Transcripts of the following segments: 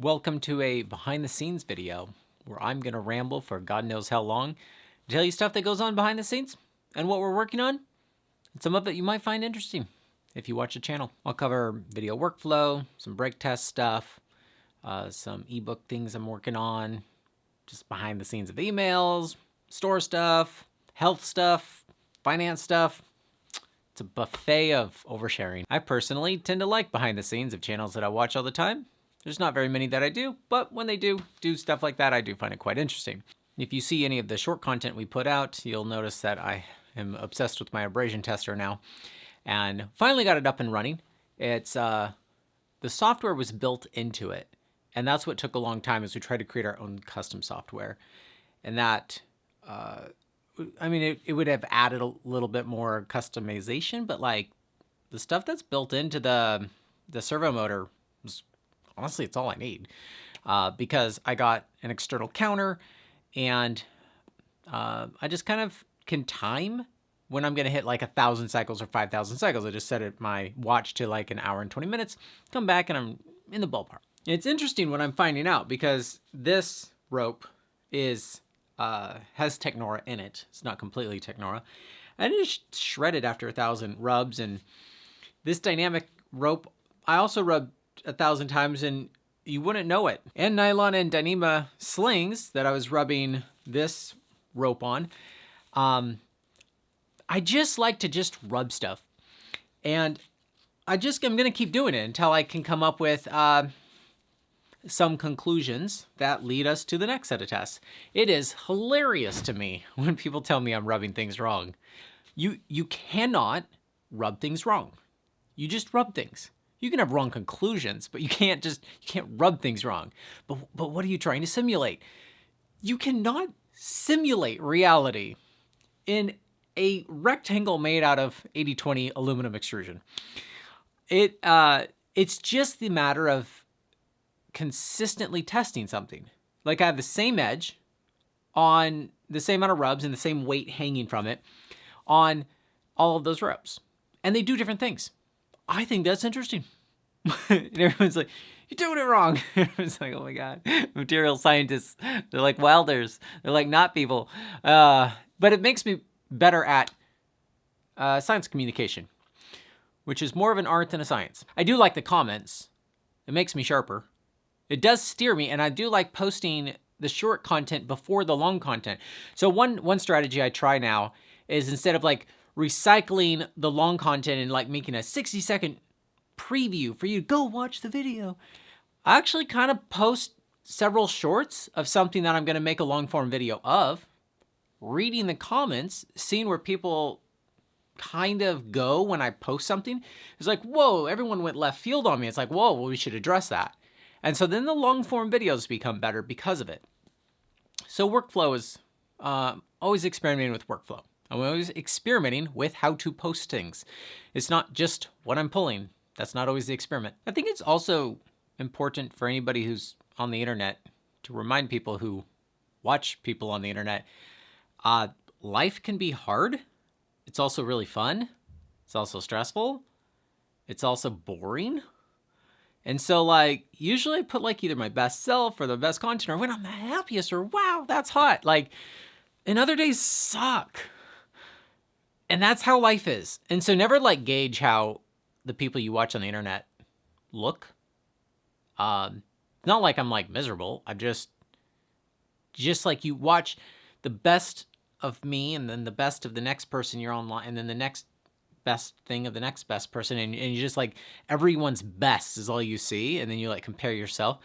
Welcome to a behind the scenes video where I'm going to ramble for God knows how long to tell you stuff that goes on behind the scenes and what we're working on. And some of it you might find interesting if you watch the channel. I'll cover video workflow, some break test stuff, some ebook things I'm working on, just behind the scenes of emails, store stuff, health stuff, finance stuff. It's a buffet of oversharing. I personally tend to like behind the scenes of channels that I watch all the time. There's not very many that I do, but when they do stuff like that, I do find it quite interesting. If you see any of the short content we put out, you'll notice that I am obsessed with my abrasion tester now, and finally got it up and running. It's the software was built into it, and that's what took a long time as we tried to create our own custom software. And that, I mean, it would have added a little bit more customization, but like the stuff that's built into the servo motor was, honestly, it's all I need, because I got an external counter, and I just kind of can time when I'm going to hit like 1,000 cycles or 5,000 cycles. I just set it, my watch to like an hour and 20 minutes, come back, and I'm in the ballpark. It's interesting what I'm finding out, because this rope is has Technora in it. It's not completely Technora. And it's shredded after 1,000 rubs, and this dynamic rope I also rubbed 1,000 times and you wouldn't know it. And nylon and Dyneema slings that I was rubbing this rope on. I just like to just rub stuff. And I'm going to keep doing it until I can come up with some conclusions that lead us to the next set of tests. It is hilarious to me when people tell me I'm rubbing things wrong. You cannot rub things wrong. You just rub things. You can have wrong conclusions, but you can't rub things wrong. But what are you trying to simulate? You cannot simulate reality in a rectangle made out of 80/20 aluminum extrusion. It's just the matter of consistently testing something. Like I have the same edge on the same amount of rubs and the same weight hanging from it on all of those ropes. And they do different things. I think that's interesting. And everyone's like, you're doing it wrong. It's like, oh my God, material scientists, they're like welders. They're like not people. But it makes me better at science communication, which is more of an art than a science. I do like the comments. It makes me sharper. It does steer me, and I do like posting the short content before the long content. So one strategy I try now is, instead of like recycling the long content and like making a 60-second preview for you to go watch the video, I actually kind of post several shorts of something that I'm going to make a long form video of, reading the comments, seeing where people kind of go when I post something. It's like, whoa, everyone went left field on me. It's like, whoa, well, we should address that. And so then the long form videos become better because of it. So workflow is always experimenting with workflow. I'm always experimenting with how to post things. It's not just what I'm pulling. That's not always the experiment. I think it's also important for anybody who's on the internet to remind people who watch people on the internet, life can be hard. It's also really fun. It's also stressful. It's also boring. And so like, usually I put like either my best self or the best content, or when I'm the happiest, or wow, that's hot. Like, and other days suck. And that's how life is. And so never like gauge how the people you watch on the internet look. Not like I'm like miserable. I'm just like, you watch the best of me and then the best of the next person you're online, and then the next best thing of the next best person, and you just like, everyone's best is all you see, and then you like compare yourself.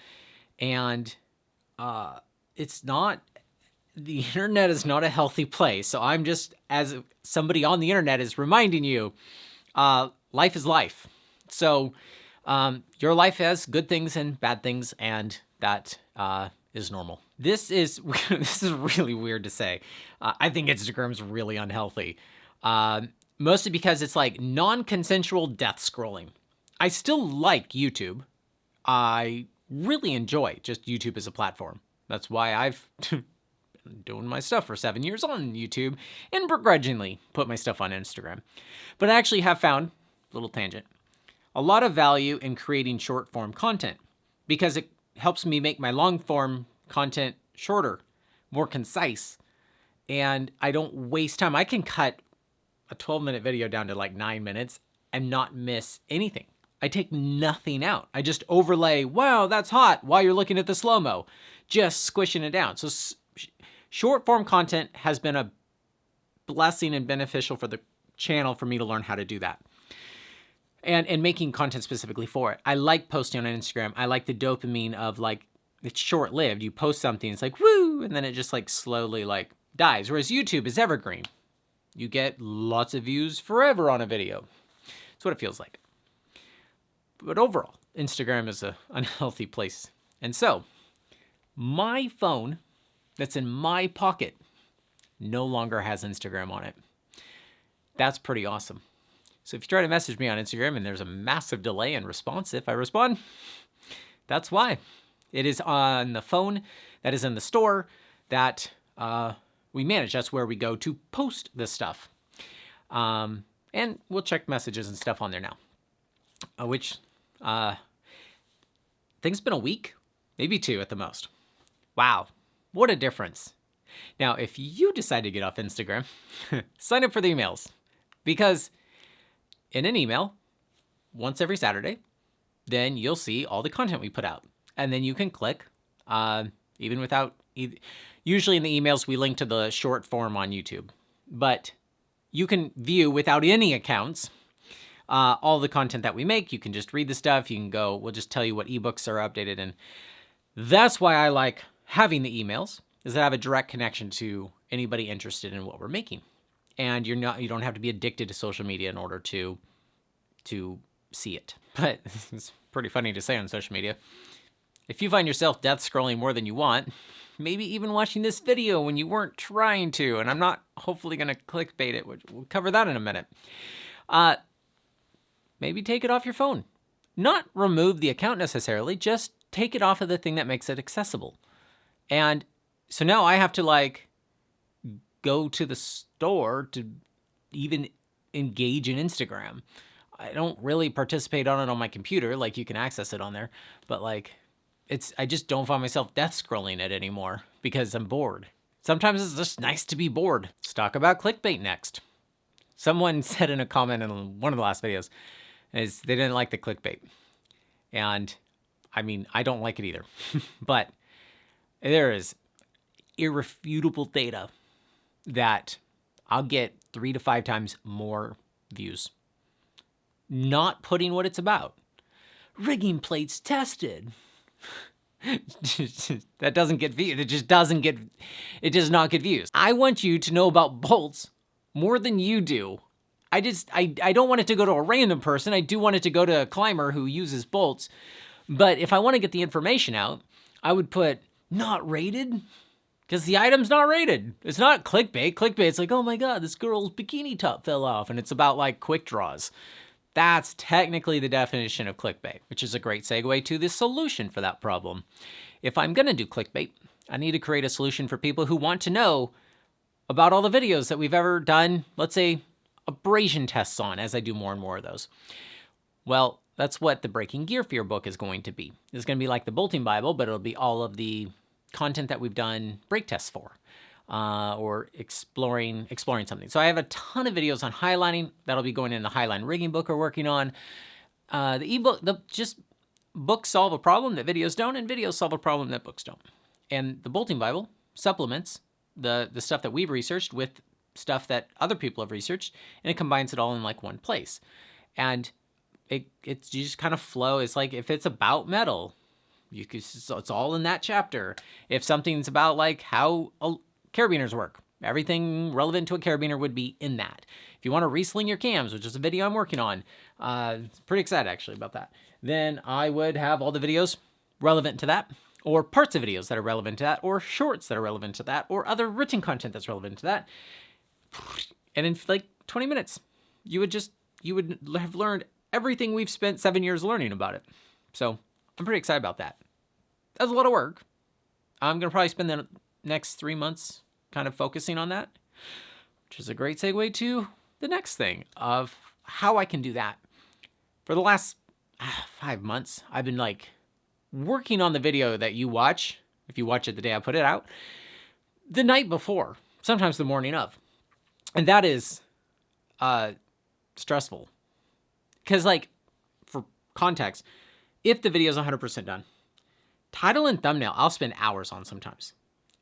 And it's not, the internet is not a healthy place. So I'm just, as somebody on the internet, is reminding you, life is life. So your life has good things and bad things, and that is normal. This is really weird to say. I think Instagram's really unhealthy. Mostly because it's like non-consensual death scrolling. I still like YouTube. I really enjoy just YouTube as a platform. That's why I've been doing my stuff for 7 years on YouTube, and begrudgingly put my stuff on Instagram. But I actually have found, little tangent, a lot of value in creating short form content, because it helps me make my long form content shorter, more concise, and I don't waste time. I can cut a 12-minute video down to like 9 minutes and not miss anything. I take nothing out. I just overlay, wow, that's hot, while you're looking at the slow-mo, just squishing it down. So short form content has been a blessing and beneficial for the channel for me to learn how to do that. And making content specifically for it. I like posting on Instagram. I like the dopamine of like, it's short-lived. You post something, it's like, woo, and then it just like slowly like dies. Whereas YouTube is evergreen. You get lots of views forever on a video. That's what it feels like. But overall, Instagram is an unhealthy place. And so, my phone that's in my pocket no longer has Instagram on it. That's pretty awesome. So if you try to message me on Instagram and there's a massive delay in response if I respond, that's why. It is on the phone that is in the store that we manage. That's where we go to post this stuff. And we'll check messages and stuff on there now. I think it's been a week, maybe 2 at the most. Wow, what a difference. Now, if you decide to get off Instagram, sign up for the emails. Because in an email, once every Saturday, then you'll see all the content we put out. And then you can click, even without, usually in the emails, we link to the short form on YouTube. But you can view without any accounts all the content that we make. You can just read the stuff. You can go, we'll just tell you what ebooks are updated. And that's why I like having the emails, is that I have a direct connection to anybody interested in what we're making. And you don't have to be addicted to social media in order to see it. But it's pretty funny to say on social media. If you find yourself death scrolling more than you want, maybe even watching this video when you weren't trying to, and I'm not hopefully going to clickbait it, we'll cover that in a minute. Maybe take it off your phone. Not remove the account necessarily, just take it off of the thing that makes it accessible. And so now I have to like go to the store to even engage in Instagram. I don't really participate on it on my computer, like you can access it on there, but like I just don't find myself death scrolling it anymore because I'm bored. Sometimes it's just nice to be bored. Let's talk about clickbait next. Someone said in a comment in one of the last videos is they didn't like the clickbait. And I mean, I don't like it either, but there is irrefutable data that I'll get 3 to 5 times more views. Not putting what it's about. Rigging plates tested. That doesn't get views. It does not get views. I want you to know about bolts more than you do. I don't want it to go to a random person. I do want it to go to a climber who uses bolts. But if I want to get the information out, I would put not rated, because the item's not rated. It's not clickbait. Clickbait's like, oh my God, this girl's bikini top fell off, and it's about like quick draws. That's technically the definition of clickbait, which is a great segue to the solution for that problem. If I'm gonna do clickbait, I need to create a solution for people who want to know about all the videos that we've ever done, let's say, abrasion tests on, as I do more and more of those. Well, that's what the Breaking Gear Fear book is going to be. It's going to be like the Bolting Bible, but it'll be all of the content that we've done brake tests for, or exploring something. So I have a ton of videos on highlining. That'll be going in the Highline rigging book we're working on. The ebook, just books solve a problem that videos don't, and videos solve a problem that books don't. And the Bolting Bible supplements the stuff that we've researched with stuff that other people have researched, and it combines it all in like one place. And it's you just kind of flow. It's like if it's about metal, it's all in that chapter. If something's about like how carabiners work, everything relevant to a carabiner would be in that. If you want to resling your cams, which is a video I'm working on, pretty excited actually about that, then I would have all the videos relevant to that, or parts of videos that are relevant to that, or shorts that are relevant to that, or other written content that's relevant to that. And in like 20 minutes, you would have learned everything we've spent 7 years learning about it. So I'm pretty excited about that. That's a lot of work. I'm going to probably spend the next 3 months kind of focusing on that, which is a great segue to the next thing of how I can do that. For the last 5 months, I've been like working on the video that you watch, if you watch it the day I put it out, the night before, sometimes the morning of. And that is stressful. Because, like, for context, if the video is 100% done, title and thumbnail, I'll spend hours on sometimes.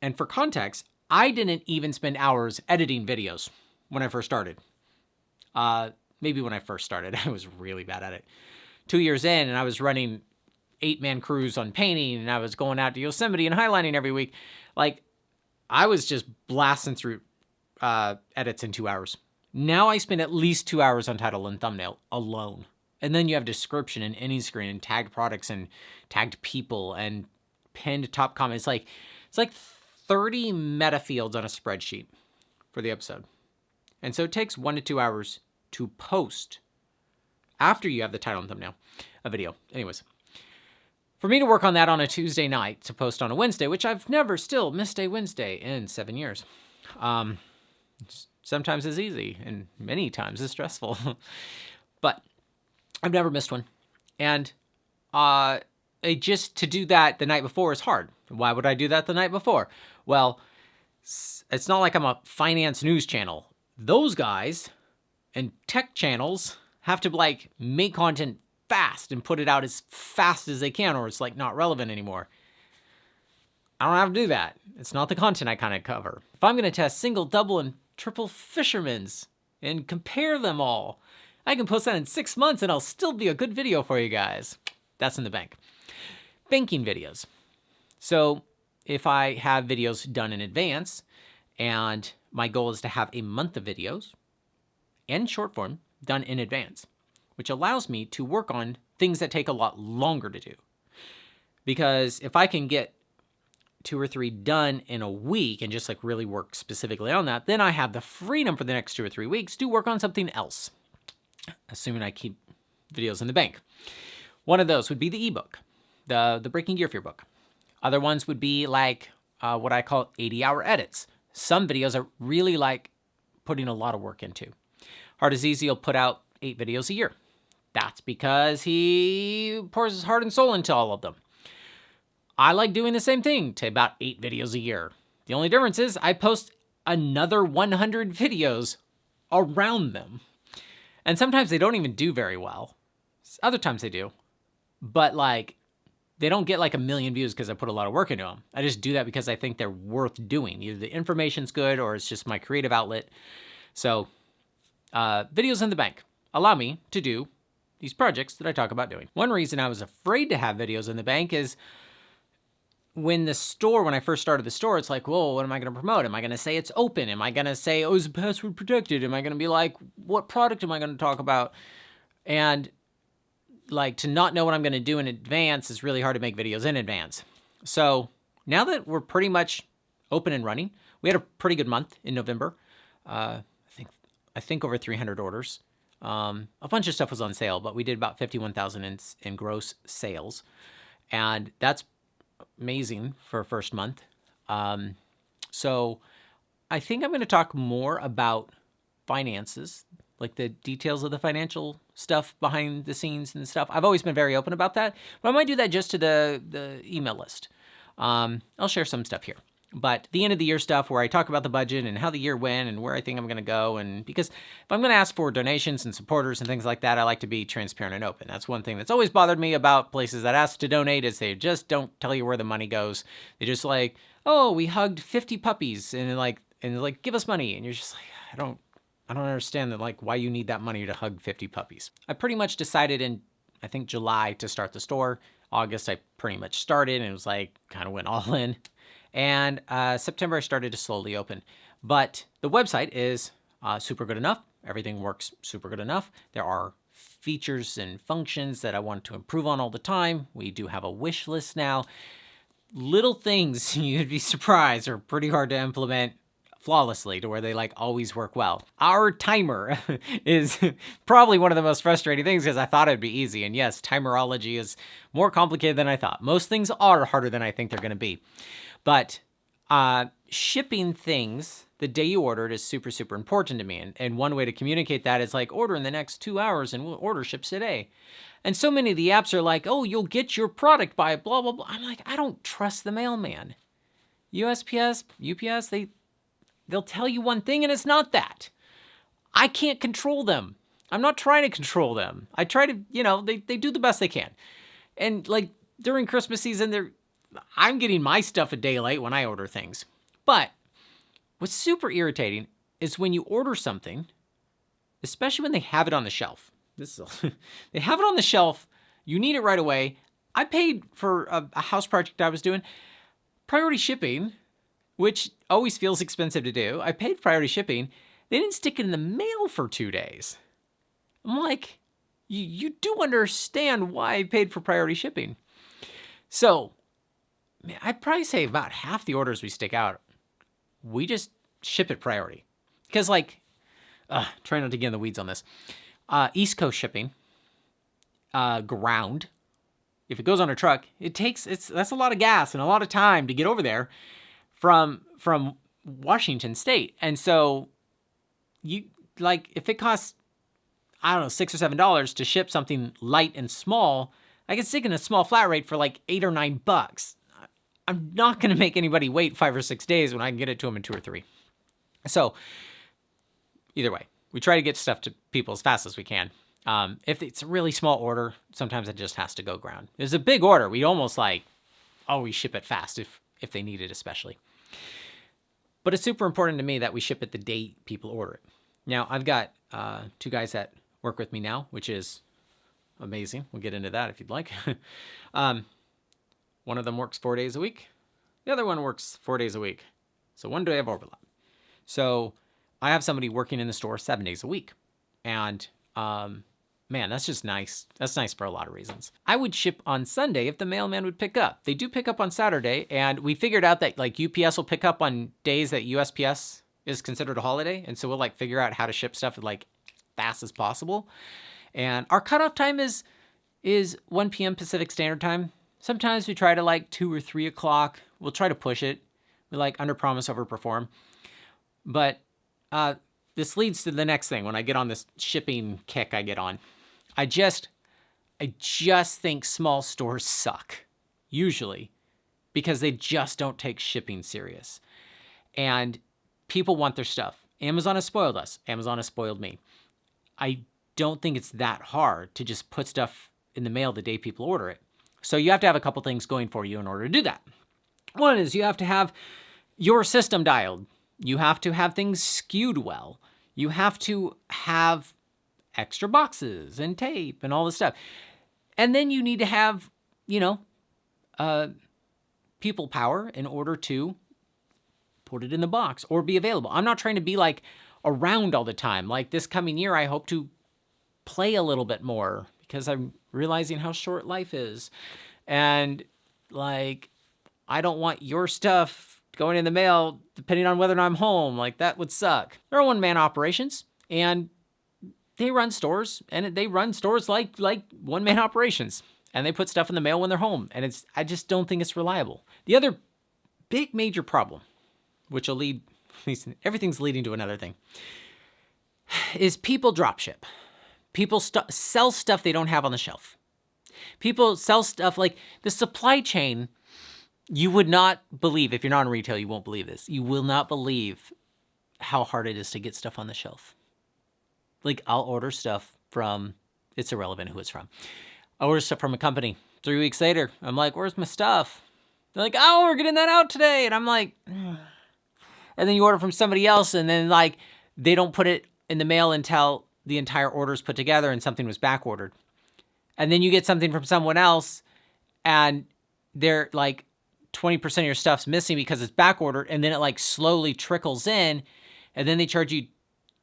And for context, I didn't even spend hours editing videos when I first started. Maybe when I first started, I was really bad at it. 2 years in, and I was running 8-man crews on painting, and I was going out to Yosemite and highlighting every week. Like, I was just blasting through edits in 2 hours. Now I spend at least 2 hours on title and thumbnail alone. And then you have description and any screen and tagged products and tagged people and pinned top comments. It's like 30 meta fields on a spreadsheet for the episode. And so it takes 1 to 2 hours to post after you have the title and thumbnail, a video. Anyways, for me to work on that on a Tuesday night to post on a Wednesday, which I've never still missed a Wednesday in 7 years. Sometimes it's easy and many times it's stressful, but I've never missed one. And just to do that the night before is hard. Why would I do that the night before? Well, it's not like I'm a finance news channel. Those guys and tech channels have to like make content fast and put it out as fast as they can, or it's like not relevant anymore. I don't have to do that. It's not the content I kind of cover. If I'm going to test single, double, and triple fishermen's and compare them all, I can post that in 6 months and I'll still be a good video for you guys. That's in the bank. Banking videos. So if I have videos done in advance and my goal is to have a month of videos and short form done in advance, which allows me to work on things that take a lot longer to do. Because if I can get 2 or 3 done in a week and just like really work specifically on that, then I have the freedom for the next 2 or 3 weeks to work on something else, assuming I keep videos in the bank. One of those would be the ebook, the Breaking Gear Fear book. Other ones would be like what I call 80-hour edits. Some videos I really like putting a lot of work into. Hard as Easy will put out 8 videos a year. That's because he pours his heart and soul into all of them. I like doing the same thing to about 8 videos a year. The only difference is I post another 100 videos around them. And sometimes they don't even do very well. Other times they do. But like, they don't get like 1 million views because I put a lot of work into them. I just do that because I think they're worth doing. Either the information's good or it's just my creative outlet. So videos in the bank allow me to do these projects that I talk about doing. One reason I was afraid to have videos in the bank is when I first started the store, it's like, whoa, what am I going to promote? Am I going to say it's open? Am I going to say, oh, is it password protected? Am I going to be like, what product am I going to talk about? And like, to not know what I'm going to do in advance is really hard to make videos in advance. So now that we're pretty much open and running, we had a pretty good month in November. I think over 300 orders. A bunch of stuff was on sale, but we did about 51,000 in gross sales. And that's amazing for a first month. So I think I'm going to talk more about finances, like the details of the financial stuff behind the scenes and stuff. I've always been very open about that, but I might do that just to the email list. I'll share some stuff here. But the end of the year stuff where I talk about the budget and how the year went and where I think I'm going to go. And because if I'm going to ask for donations and supporters and things like that, I like to be transparent and open. That's one thing that's always bothered me about places that ask to donate is they just don't tell you where the money goes. They just like, oh, we hugged 50 puppies and like, give us money. And you're just like, I don't understand that, like, why you need that money to hug 50 puppies. I pretty much decided in, I think, July to start the store. August, I pretty much started and it was like, kind of went all in. And September, I started to slowly open. But the website is super good enough. Everything works super good enough. There are features and functions that I want to improve on all the time. We do have a wish list now. Little things, you'd be surprised, are pretty hard to implement flawlessly to where they like always work well. Our timer is probably one of the most frustrating things because I thought it'd be easy. And yes, timerology is more complicated than I thought. Most things are harder than I think they're going to be. But shipping things the day you ordered is super, super important to me. And one way to communicate that is like, order in the next 2 hours and order ships today. And so many of the apps are like, oh, you'll get your product by blah, blah, blah. I'm like, I don't trust the mailman. USPS, UPS, they'll tell you one thing and it's not that. I can't control them. I'm not trying to control them. I try to, they do the best they can. And like during Christmas season, I'm getting my stuff a day late when I order things. But what's super irritating is when you order something, especially when they have it on the shelf. They have it on the shelf. You need it right away. I paid for a house project I was doing. Priority shipping, which always feels expensive to do. I paid priority shipping. They didn't stick it in the mail for 2 days. I'm like, you do understand why I paid for priority shipping. So, man, I'd probably say about half the orders we stick out, we just ship it priority. Because try not to get in the weeds on this. East Coast shipping, ground, if it goes on a truck, that's a lot of gas and a lot of time to get over there from Washington State. And so if it costs, I don't know, $6 or $7 to ship something light and small, I can stick in a small flat rate for like $8 or $9. I'm not going to make anybody wait 5 or 6 days when I can get it to them in 2 or 3. So either way, we try to get stuff to people as fast as we can. If it's a really small order, sometimes it just has to go ground. If it's a big order, we almost always ship it fast if they need it especially. But it's super important to me that we ship it the day people order it. Now, I've got 2 guys that work with me now, which is amazing. We'll get into that if you'd like. One of them works 4 days a week. The other one works 4 days a week. So 1 day of overlap. So I have somebody working in the store 7 days a week. And man, that's just nice. That's nice for a lot of reasons. I would ship on Sunday if the mailman would pick up. They do pick up on Saturday, and we figured out that UPS will pick up on days that USPS is considered a holiday, and so we'll figure out how to ship stuff as fast as possible. And our cutoff time is 1 p.m. Pacific Standard Time. Sometimes we try to 2 or 3 o'clock. We'll try to push it. We under promise, over perform. But this leads to the next thing when I get on this shipping kick I get on. I just think small stores suck, usually, because they just don't take shipping serious. And people want their stuff. Amazon has spoiled us. Amazon has spoiled me. I don't think it's that hard to just put stuff in the mail the day people order it. So you have to have a couple things going for you in order to do that. One is you have to have your system dialed. You have to have things skewed well. You have to have extra boxes and tape and all this stuff. And then you need to have, people power in order to put it in the box or be available. I'm not trying to be around all the time. This coming year, I hope to play a little bit more because I'm realizing how short life is. And I don't want your stuff going in the mail depending on whether or not I'm home. That would suck. They're one-man operations, and they run stores, and they run stores like one-man operations, and they put stuff in the mail when they're home, and I just don't think it's reliable. The other big major problem, which will lead, everything's leading to another thing, is people drop ship. People sell stuff they don't have on the shelf. People sell stuff the supply chain. You would not believe, if you're not in retail, you won't believe this. You will not believe how hard it is to get stuff on the shelf. I'll order stuff from, it's irrelevant who it's from. I order stuff from a company. 3 weeks later, I'm like, where's my stuff? They're like, oh, we're getting that out today. And I'm like, ugh. And then you order from somebody else, and then they don't put it in the mail until the entire order is put together and something was back ordered. And then you get something from someone else, and they're 20% of your stuff's missing because it's back ordered, and then it slowly trickles in, and then they charge you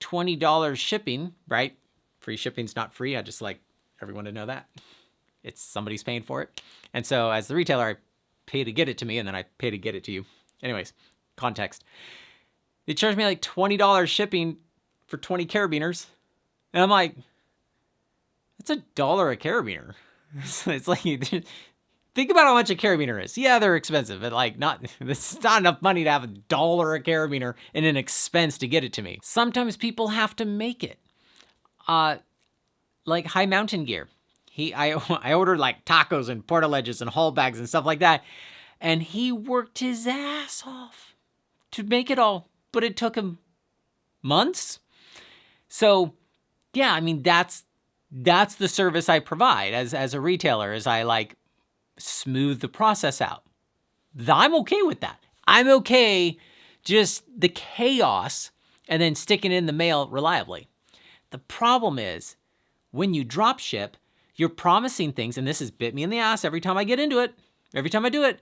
$20 shipping, right? Free shipping's not free. I just like everyone to know that. It's somebody's paying for it. And so as the retailer, I pay to get it to me, and then I pay to get it to you. Anyways, context. They charge me $20 shipping for 20 carabiners. And I'm like, that's $1 a carabiner. It's think about how much a carabiner is. Yeah, they're expensive, but it's not enough money to have $1 a carabiner and an expense to get it to me. Sometimes people have to make it. High mountain gear. I ordered like tacos and portalettes and haul bags and stuff like that. And he worked his ass off to make it all, but it took him months. So yeah, I mean, that's the service I provide as a retailer, as I like smooth the process out. I'm okay with that. I'm okay just the chaos and then sticking it in the mail reliably. The problem is when you drop ship, you're promising things, and this has bit me in the ass every time I get into it. Every time I do it,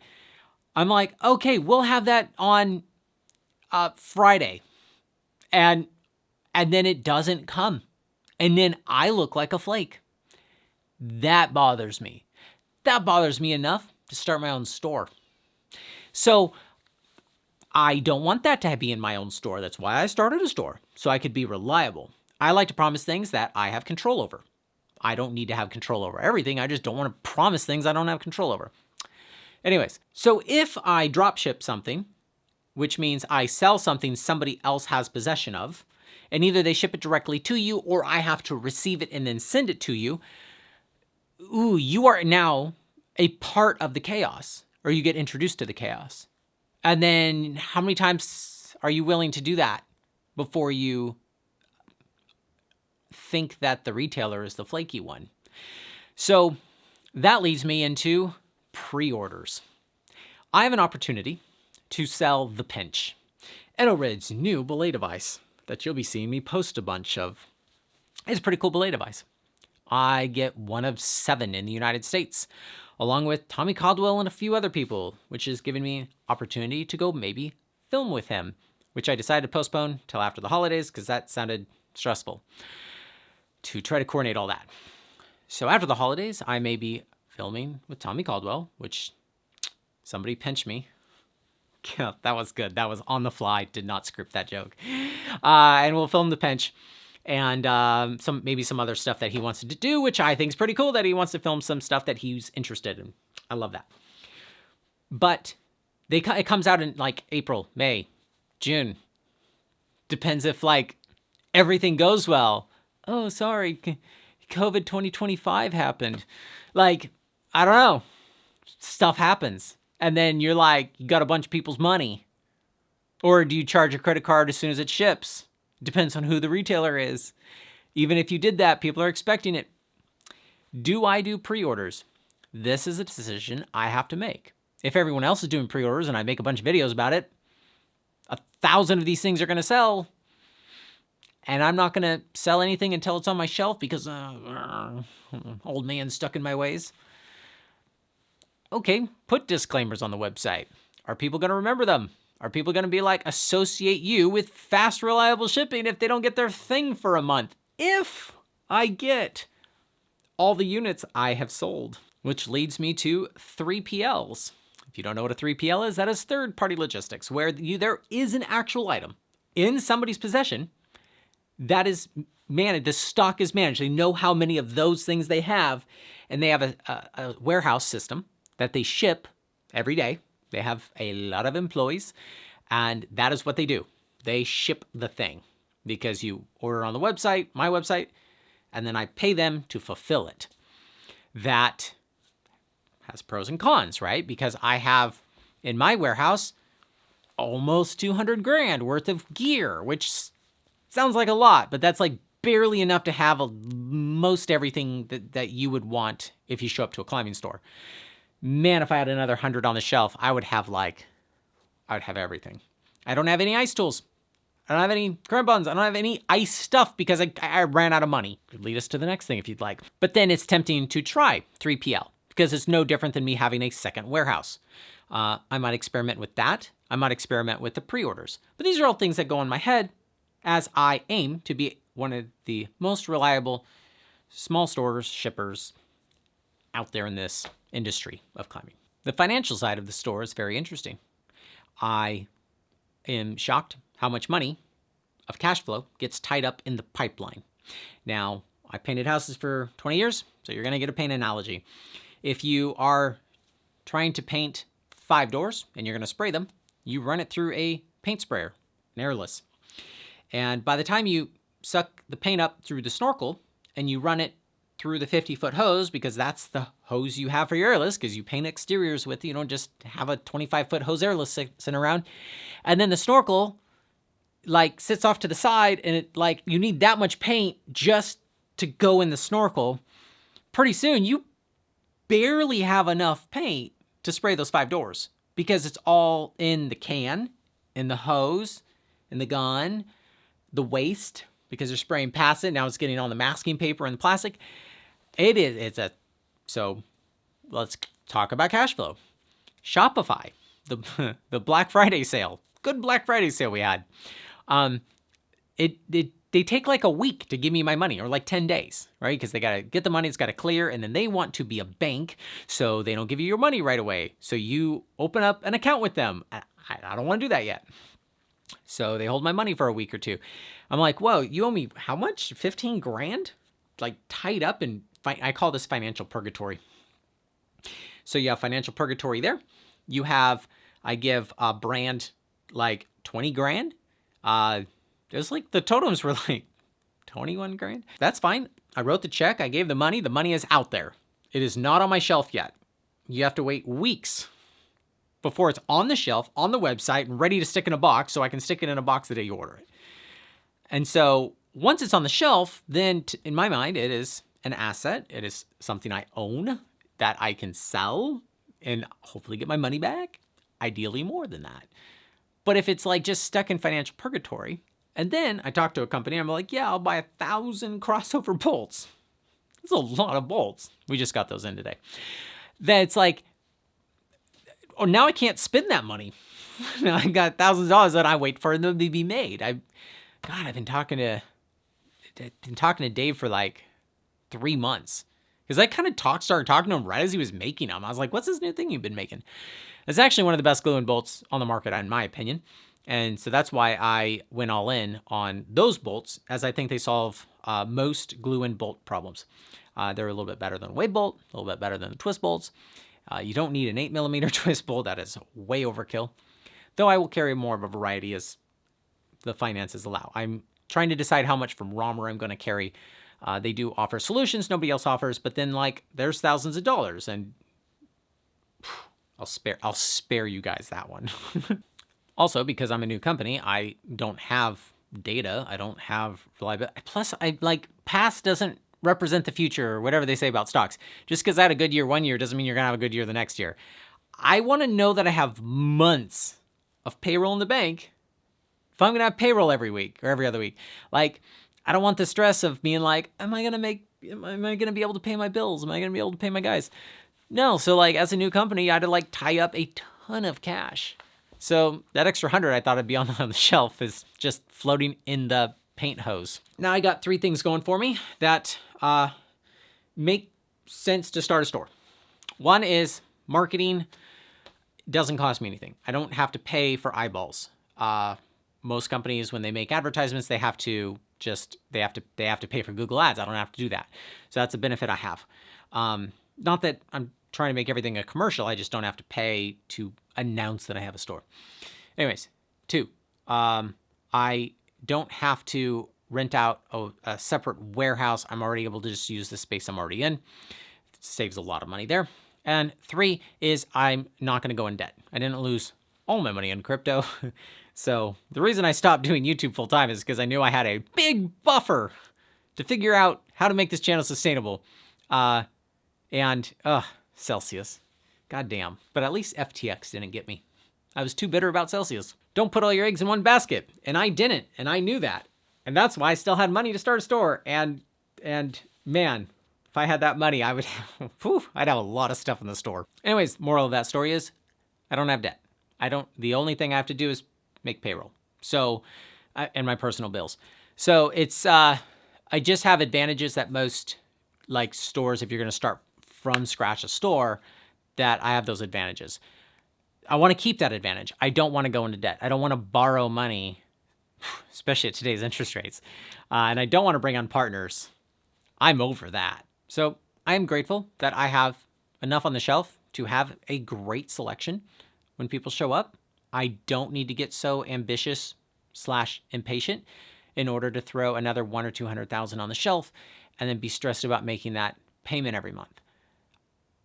I'm like, okay, we'll have that on Friday. And then it doesn't come. And then I look like a flake. That bothers me. That bothers me enough to start my own store. So I don't want that to be in my own store. That's why I started a store, so I could be reliable. I like to promise things that I have control over. I don't need to have control over everything. I just don't want to promise things I don't have control over. Anyways, so if I drop ship something, which means I sell something somebody else has possession of, and either they ship it directly to you or I have to receive it and then send it to you, you are now a part of the chaos, or you get introduced to the chaos. And then how many times are you willing to do that before you think that the retailer is the flaky one? So that leads me into pre-orders. I have an opportunity to sell the Pinch, Edelred's new belay device that you'll be seeing me post a bunch of. It's a pretty cool belay device. I get one of 7 in the United States, along with Tommy Caldwell and a few other people, which has given me opportunity to go maybe film with him, which I decided to postpone till after the holidays because that sounded stressful to try to coordinate all that. So after the holidays, I may be filming with Tommy Caldwell, which somebody pinched me. Yeah, that was good. That was on the fly. Did not script that joke. And we'll film the Pinch and maybe some other stuff that he wants to do, which I think is pretty cool that he wants to film some stuff that he's interested in. I love that. But it comes out in like April, May, June. Depends if like everything goes well. Oh, sorry, COVID 2025 happened. Like, I don't know. Stuff happens. And then you're like, you got a bunch of people's money. Or do you charge a credit card as soon as it ships? Depends on who the retailer is. Even if you did that, people are expecting it. Do I do pre-orders? This is a decision I have to make. If everyone else is doing pre-orders and I make a bunch of videos about it, 1,000 of these things are going to sell. And I'm not going to sell anything until it's on my shelf because old man stuck in my ways. Okay, put disclaimers on the website. Are people going to remember them? Are people going to be like, associate you with fast, reliable shipping if they don't get their thing for a month? If I get all the units I have sold, which leads me to 3PLs. If you don't know what a 3PL is, that is third-party logistics, where there is an actual item in somebody's possession that is managed. The stock is managed. They know how many of those things they have, and they have a warehouse system that they ship every day. They have a lot of employees, and that is what they do. They ship the thing because you order on the website, my website, and then I pay them to fulfill it. That has pros and cons, right? Because I have in my warehouse almost 200 grand worth of gear, which sounds like a lot, but that's like barely enough to have most everything that you would want if you show up to a climbing store. Man, if I had another 100 on the shelf, I would have everything. I don't have any ice tools. I don't have any current buns. I don't have any ice stuff because I ran out of money. Could lead us to the next thing if you'd like. But then it's tempting to try 3PL because it's no different than me having a second warehouse. I might experiment with that. I might experiment with the pre-orders. But these are all things that go in my head as I aim to be one of the most reliable small stores, shippers out there in this industry of climbing. The financial side of the store is very interesting. I am shocked how much money of cash flow gets tied up in the pipeline. Now, I painted houses for 20 years, so you're going to get a paint analogy. If you are trying to paint 5 doors and you're going to spray them, you run it through a paint sprayer, an airless. And by the time you suck the paint up through the snorkel and you run it through the 50-foot hose because that's the hose you have for your airless because you paint exteriors with. You don't just have a 25-foot hose airless sitting around. And then the snorkel like sits off to the side and it like you need that much paint just to go in the snorkel. Pretty soon you barely have enough paint to spray those 5 doors because it's all in the can, in the hose, in the gun, the waste, because you're spraying past it. Now it's getting on the masking paper and the plastic. So let's talk about cash flow. Shopify, the Black Friday sale, good Black Friday sale we had. They take like a week to give me my money, or like 10 days, right? Because they got to get the money, it's got to clear, and then they want to be a bank, so they don't give you your money right away. So you open up an account with them. I don't want to do that yet. So they hold my money for a week or two. I'm like, whoa, you owe me how much? 15 grand? Like tied up in, I call this financial purgatory. So you have financial purgatory there. You have, I give a brand like 20 grand. It was like the totems were like 21 grand. That's fine. I wrote the check. I gave the money. The money is out there. It is not on my shelf yet. You have to wait weeks before it's on the shelf, on the website, and ready to stick in a box, so I can stick it in a box the day you order it. And so once it's on the shelf, then in my mind, it is an asset. It is something I own that I can sell and hopefully get my money back. Ideally more than that. But if it's like just stuck in financial purgatory, and then I talked to a company, I'm like, yeah, I'll buy 1,000 crossover bolts. That's a lot of bolts. We just got those in today. Then it's like, oh, now I can't spend that money. Now I got thousands of dollars that I wait for them to be made. I've been talking to Dave for like 3 months. Because I kind of started talking to him right as he was making them. I was like, what's this new thing you've been making? It's actually one of the best glue and bolts on the market, in my opinion. And so that's why I went all in on those bolts, as I think they solve most glue and bolt problems. They're a little bit better than a wave bolt, a little bit better than the twist bolts. You don't need an 8mm twist bolt. That is way overkill. Though I will carry more of a variety as the finances allow. I'm trying to decide how much from Romer I'm going to carry. They do offer solutions nobody else offers, but then like there's thousands of dollars, and I'll spare you guys that one. Also, because I'm a new company, I don't have data. I don't have reliability. Plus, past doesn't represent the future, or whatever they say about stocks. Just because I had a good year one year doesn't mean you're going to have a good year the next year. I want to know that I have months of payroll in the bank if I'm going to have payroll every week or every other week. Like, I don't want the stress of being like, am I going to be able to pay my bills? Am I going to be able to pay my guys? No. So like as a new company, I had to like tie up a ton of cash. So that extra 100 I thought would be on the shelf is just floating in the paint hose. Now I got 3 things going for me that make sense to start a store. One is marketing doesn't cost me anything. I don't have to pay for eyeballs. Most companies, when they make advertisements, they have to pay for Google Ads. I don't have to do that. So that's a benefit I have. Not that I'm trying to make everything a commercial. I just don't have to pay to announce that I have a store. Anyways, 2, I don't have to rent out a separate warehouse. I'm already able to just use the space I'm already in. It saves a lot of money there. And 3 is I'm not going to go in debt. I didn't lose all my money in crypto. So the reason I stopped doing YouTube full time is because I knew I had a big buffer to figure out how to make this channel sustainable. Celsius. Goddamn. But at least FTX didn't get me. I was too bitter about Celsius. Don't put all your eggs in one basket. And I didn't. And I knew that. And that's why I still had money to start a store. And man, if I had that money, I'd have a lot of stuff in the store. Anyways, moral of that story is I don't have debt. The only thing I have to do is make payroll. So, and my personal bills. So it's, I just have advantages that most like stores, if you're going to start from scratch a store, that I have those advantages. I want to keep that advantage. I don't want to go into debt. I don't want to borrow money, especially at today's interest rates. And I don't want to bring on partners. I'm over that. So I am grateful that I have enough on the shelf to have a great selection when people show up. I don't need to get so ambitious / impatient. in order to throw another 100 or 200,000 on the shelf and then be stressed about making that payment every month.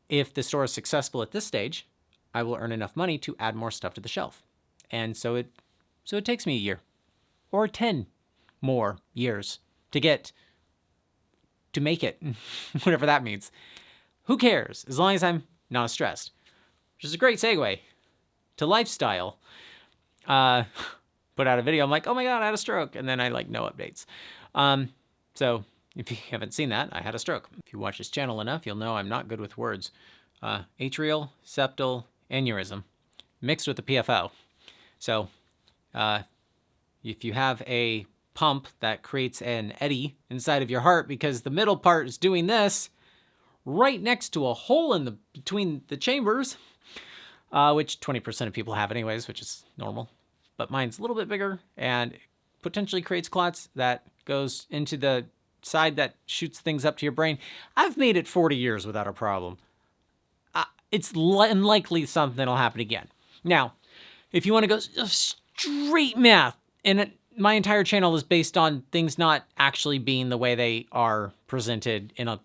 If the store is successful at this stage, I will earn enough money to add more stuff to the shelf. And so it takes me a year or 10 more years to make it, whatever that means. Who cares? As long as I'm not stressed. Which is a great segue to lifestyle. Put out a video, I'm like, oh my God, I had a stroke. And then I no updates. So if you haven't seen that, I had a stroke. If you watch this channel enough, you'll know I'm not good with words. Atrial septal aneurysm mixed with the PFO. So if you have a pump that creates an eddy inside of your heart because the middle part is doing this right next to a hole between the chambers, which 20% of people have anyways, which is normal. But mine's a little bit bigger and potentially creates clots that goes into the side that shoots things up to your brain. I've made it 40 years without a problem. It's unlikely something will happen again. Now, if you want to go straight math, and my entire channel is based on things not actually being the way they are presented in a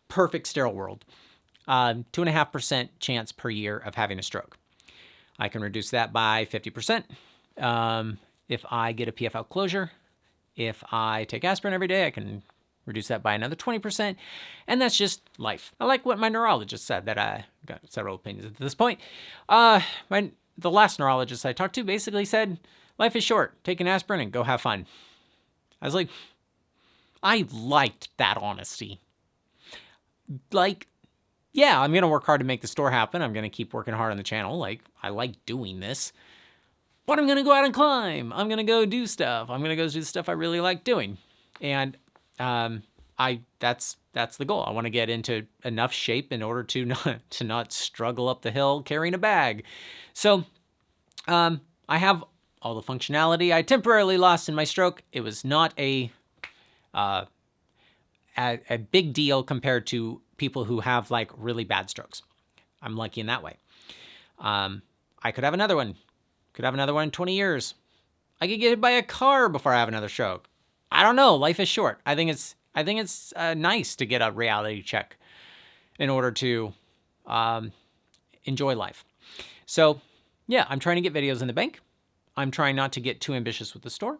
perfect sterile world, 2.5% chance per year of having a stroke. I can reduce that by 50%. If I get a PFL closure, if I take aspirin every day, I can reduce that by another 20%. And that's just life. I like what my neurologist said, that I got several opinions at this point. The last neurologist I talked to basically said, life is short. Take an aspirin and go have fun. I was like, I liked that honesty. Yeah, I'm going to work hard to make the store happen. I'm going to keep working hard on the channel. I like doing this. But I'm going to go out and climb. I'm going to go do stuff. I'm going to go do the stuff I really like doing. And that's the goal. I want to get into enough shape in order to not struggle up the hill carrying a bag. So I have all the functionality I temporarily lost in my stroke. It was not a big deal compared to people who have really bad strokes. I'm lucky in that way. I could have another one. Could have another one in 20 years. I could get hit by a car before I have another stroke. I don't know. Life is short. I think it's nice to get a reality check in order to enjoy life. So yeah, I'm trying to get videos in the bank. I'm trying not to get too ambitious with the store.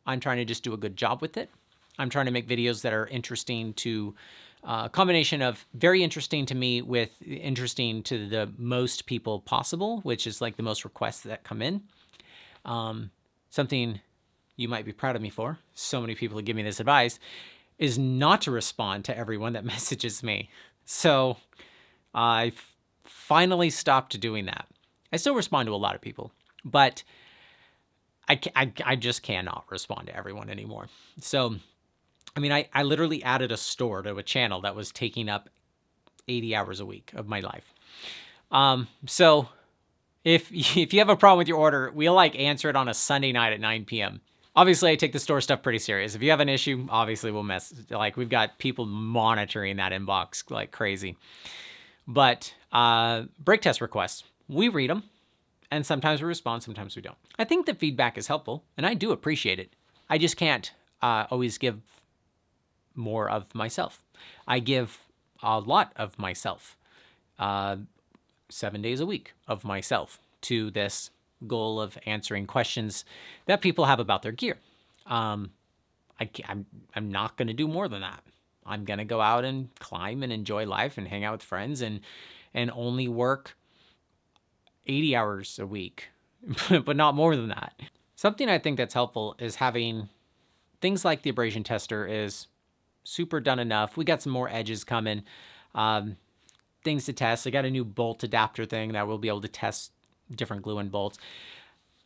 I'm trying to just do a good job with it. I'm trying to make videos that are interesting to a combination of very interesting to me with interesting to the most people possible, which is the most requests that come in. Something you might be proud of me for, so many people give me this advice, is not to respond to everyone that messages me. So I finally stopped doing that. I still respond to a lot of people, but I just cannot respond to everyone anymore. So, I literally added a store to a channel that was taking up 80 hours a week of my life. So if you have a problem with your order, we'll answer it on a Sunday night at 9 p.m. Obviously, I take the store stuff pretty serious. If you have an issue, obviously we'll we've got people monitoring that inbox like crazy. But break test requests, we read them, and sometimes we respond, sometimes we don't. I think that feedback is helpful, and I do appreciate it. I just can't always give more of myself. I give a lot of myself, 7 days a week of myself to this goal of answering questions that people have about their gear. I'm not going to do more than that. I'm going to go out and climb and enjoy life and hang out with friends and only work 80 hours a week, but not more than that. Something I think that's helpful is having things like the abrasion tester is super done enough. We got some more edges coming, things to test. I got a new bolt adapter thing that we'll be able to test different glue and bolts.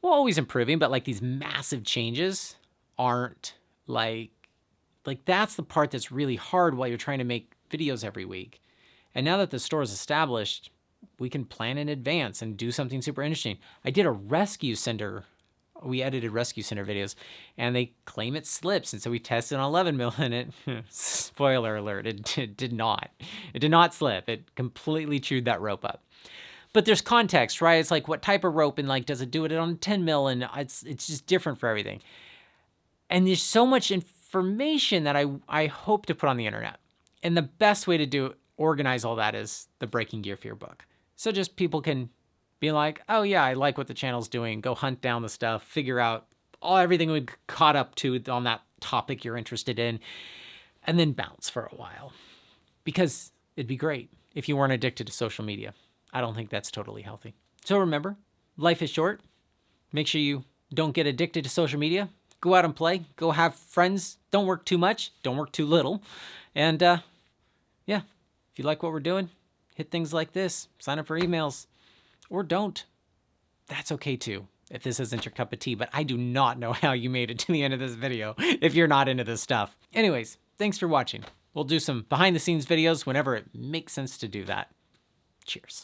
We're always improving, but these massive changes aren't that's the part that's really hard while you're trying to make videos every week. And now that the store is established, we can plan in advance and do something super interesting. I did a rescue center. We edited rescue center videos, and they claim it slips. And so we tested on 11 mil, and it, spoiler alert, it did not. It did not slip. It completely chewed that rope up. But there's context, right? It's what type of rope, and does it do it on 10 mil? And it's just different for everything. And there's so much information that I hope to put on the internet. And the best way to organize all that is the Breaking Gear Fear book. So just people can be like, oh yeah, I like what the channel's doing. Go hunt down the stuff, figure out everything we caught up to on that topic you're interested in, and then bounce for a while. Because it'd be great if you weren't addicted to social media. I don't think that's totally healthy. So remember, life is short. Make sure you don't get addicted to social media. Go out and play. Go have friends. Don't work too much. Don't work too little. And yeah, if you like what we're doing, hit things like this. Sign up for emails. Or don't. That's okay too, if this isn't your cup of tea. But I do not know how you made it to the end of this video if you're not into this stuff. Anyways, thanks for watching. We'll do some behind the scenes videos whenever it makes sense to do that. Cheers.